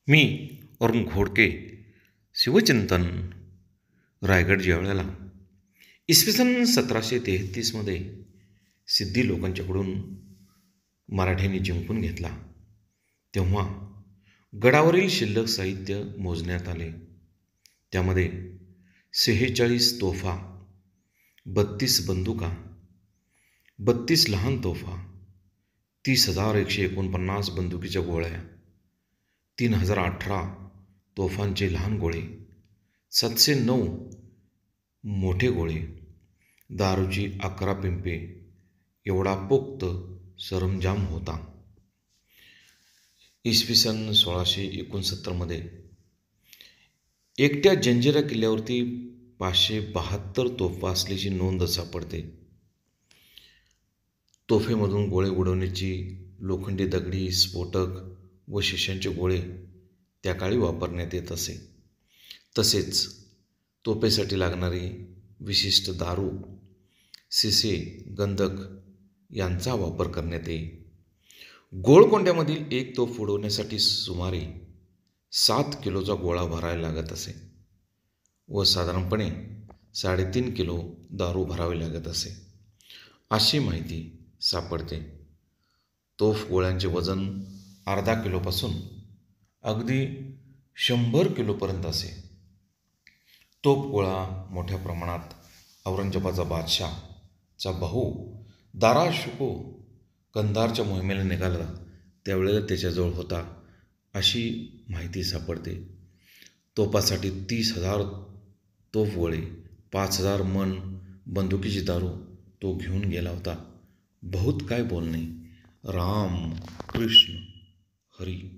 मी अरुण घोडके शिवचिंतन रायगड जेवळ्याला इसवी सन 1733मध्ये सिद्धी लोकांच्याकडून मराठ्यांनी जिंकून घेतला. तेव्हा गडावरील शिल्लक साहित्य मोजण्यात आले. त्यामध्ये 46 तोफा, 32 बंदुका, 32 लहान तोफा, 30,149 बंदुकीच्या गोळ्या, 3,018 तोफांचे लहान गोळे, 709 मोठे गोळे, दारूची 11 पिंपे एवढा पोक्त सरंजाम होता. इसवी सन 1669मध्ये एकट्या जंजिरा किल्ल्यावरती 572 तोफा असल्याची नोंद सापडते. तोफेमधून गोळे उडवण्याची लोखंडी दगडी, स्फोटक व शिशांचे गोळे त्या काळी वापरण्यात येत असे. तसेच तोफेसाठी लागणारी विशिष्ट दारू, शिसे, गंधक यांचा वापर करण्यात येई. गोळकोंड्यामधील एक तोफ उडवण्यासाठी सुमारे 7 किलोचा गोळा भरायला लागत असे व साधारणपणे 3.5 किलो दारू भरावी लागत असे, अशी माहिती सापडते. तोफ गोळ्यांचे वजन अर्धा किलोपासून अगदी 100 किलोपर्यंत असे. तोफगोळा मोठ्या प्रमाणात औरंगजेबाचा बादशाहचा भाऊ दारा शिकोह कंधारच्या मोहिमेला निघाला त्यावेळेला त्याच्याजवळ होता, अशी माहिती सापडते. तोफासाठी 30,000 तोफगोळे, 5,000 मन बंदुकीची दारू तो घेऊन गेला होता. बहुत काय बोलणे. राम कृष्ण हरी.